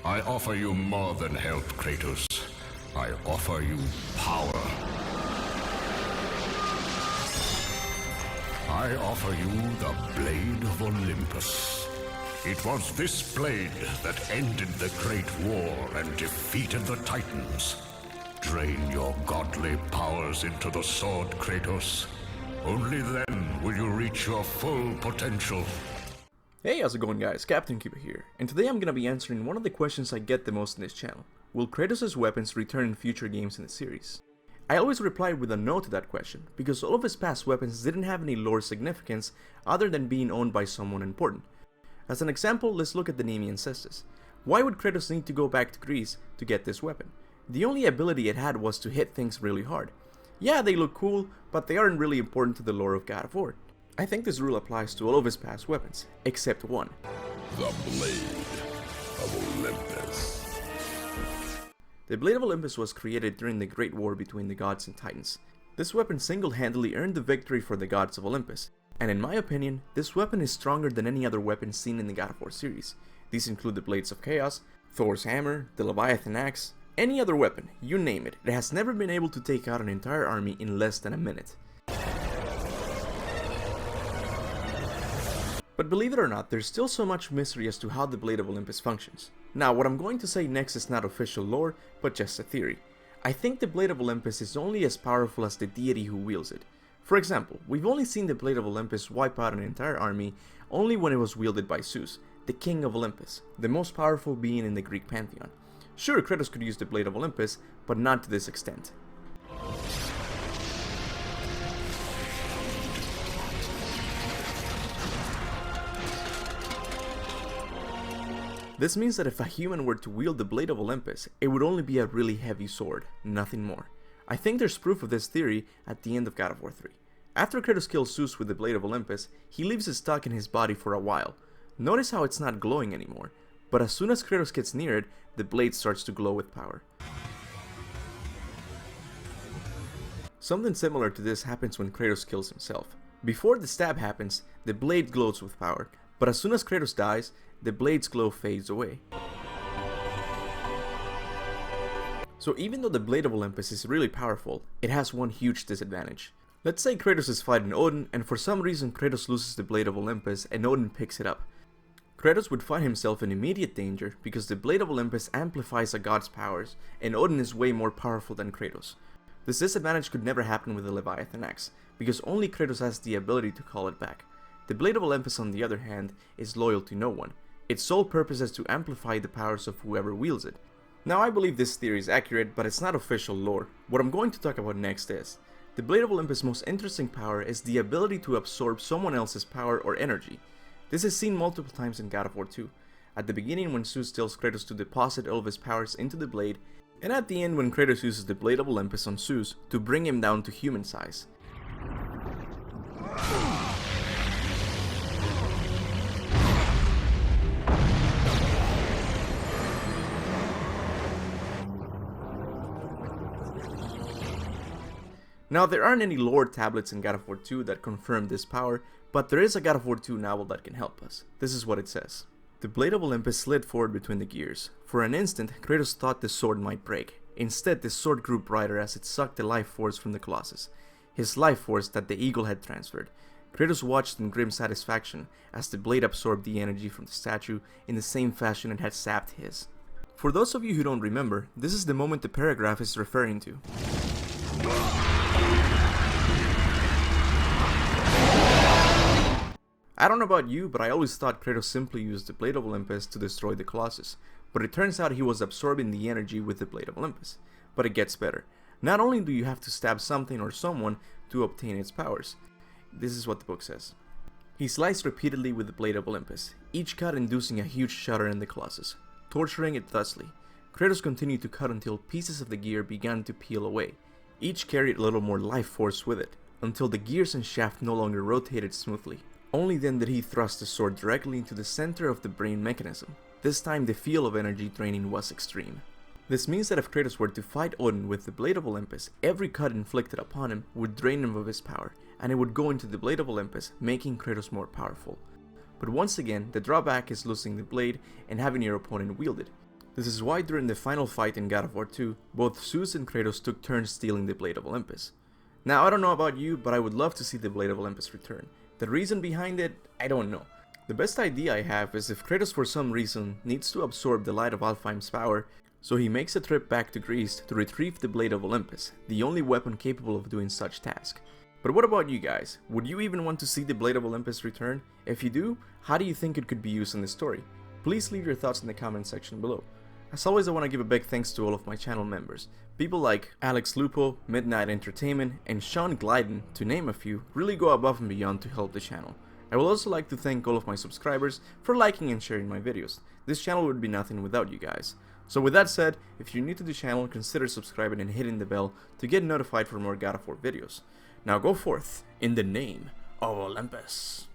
I offer you more than help, Kratos. I offer you power. I offer you the Blade of Olympus. It was this blade that ended the Great War and defeated the Titans. Drain your godly powers into the sword, Kratos. Only then will you reach your full potential. Hey, how's it going guys? Kaptain Kuba here, and today I'm gonna be answering one of the questions I get the most in this channel. Will Kratos' weapons return in future games in the series? I always replied with a no to that question, because all of his past weapons didn't have any lore significance other than being owned by someone important. As an example, let's look at the Nemean Cestus. Why would Kratos need to go back to Greece to get this weapon? The only ability it had was to hit things really hard. Yeah, they look cool, but they aren't really important to the lore of God of War. I think this rule applies to all of his past weapons, except one. The Blade of Olympus. The Blade of Olympus was created during the Great War between the gods and Titans. This weapon single-handedly earned the victory for the gods of Olympus, and in my opinion, this weapon is stronger than any other weapon seen in the God of War series. These include the Blades of Chaos, Thor's Hammer, the Leviathan Axe, any other weapon, you name it. It has never been able to take out an entire army in less than a minute. But believe it or not, there's still so much mystery as to how the Blade of Olympus functions. Now, what I'm going to say next is not official lore, but just a theory. I think the Blade of Olympus is only as powerful as the deity who wields it. For example, we've only seen the Blade of Olympus wipe out an entire army only when it was wielded by Zeus, the king of Olympus, the most powerful being in the Greek pantheon. Sure, Kratos could use the Blade of Olympus, but not to this extent. This means that if a human were to wield the Blade of Olympus, it would only be a really heavy sword, nothing more. I think there's proof of this theory at the end of God of War 3. After Kratos kills Zeus with the Blade of Olympus, he leaves it stuck in his body for a while. Notice how it's not glowing anymore, but as soon as Kratos gets near it, the blade starts to glow with power. Something similar to this happens when Kratos kills himself. Before the stab happens, the blade glows with power, but as soon as Kratos dies, the blade's glow fades away. So even though the Blade of Olympus is really powerful, it has one huge disadvantage. Let's say Kratos is fighting Odin, and for some reason Kratos loses the Blade of Olympus and Odin picks it up. Kratos would find himself in immediate danger because the Blade of Olympus amplifies a god's powers, and Odin is way more powerful than Kratos. This disadvantage could never happen with the Leviathan Axe, because only Kratos has the ability to call it back. The Blade of Olympus, on the other hand, is loyal to no one. Its sole purpose is to amplify the powers of whoever wields it. Now, I believe this theory is accurate, but it's not official lore. What I'm going to talk about next is, the Blade of Olympus' most interesting power is the ability to absorb someone else's power or energy. This is seen multiple times in God of War 2. At the beginning when Zeus tells Kratos to deposit all of his powers into the blade, and at the end when Kratos uses the Blade of Olympus on Zeus to bring him down to human size. Now, there aren't any lore tablets in God of War 2 that confirm this power, but there is a God of War 2 novel that can help us. This is what it says. The Blade of Olympus slid forward between the gears. For an instant, Kratos thought the sword might break. Instead, the sword grew brighter as it sucked the life force from the Colossus. His life force that the eagle had transferred. Kratos watched in grim satisfaction as the blade absorbed the energy from the statue in the same fashion it had sapped his. For those of you who don't remember, this is the moment the paragraph is referring to. I don't know about you, but I always thought Kratos simply used the Blade of Olympus to destroy the Colossus, but it turns out he was absorbing the energy with the Blade of Olympus. But it gets better. Not only do you have to stab something or someone to obtain its powers. This is what the book says. He sliced repeatedly with the Blade of Olympus, each cut inducing a huge shudder in the Colossus, torturing it thusly. Kratos continued to cut until pieces of the gear began to peel away. Each carried a little more life force with it, until the gears and shaft no longer rotated smoothly. Only then did he thrust the sword directly into the center of the brain mechanism. This time the feel of energy draining was extreme. This means that if Kratos were to fight Odin with the Blade of Olympus, every cut inflicted upon him would drain him of his power, and it would go into the Blade of Olympus, making Kratos more powerful. But once again, the drawback is losing the blade and having your opponent wield it. This is why during the final fight in God of War 2, both Zeus and Kratos took turns stealing the Blade of Olympus. Now I don't know about you, but I would love to see the Blade of Olympus return. The reason behind it, I don't know. The best idea I have is if Kratos for some reason needs to absorb the light of Alfheim's power, so he makes a trip back to Greece to retrieve the Blade of Olympus, the only weapon capable of doing such task. But what about you guys? Would you even want to see the Blade of Olympus return? If you do, how do you think it could be used in the story? Please leave your thoughts in the comment section below. As always, I want to give a big thanks to all of my channel members. People like Alex Lupo, Midnight Entertainment, and Sean Glyden, to name a few, really go above and beyond to help the channel. I would also like to thank all of my subscribers for liking and sharing my videos. This channel would be nothing without you guys. So with that said, if you're new to the channel, consider subscribing and hitting the bell to get notified for more God of War videos. Now go forth in the name of Olympus.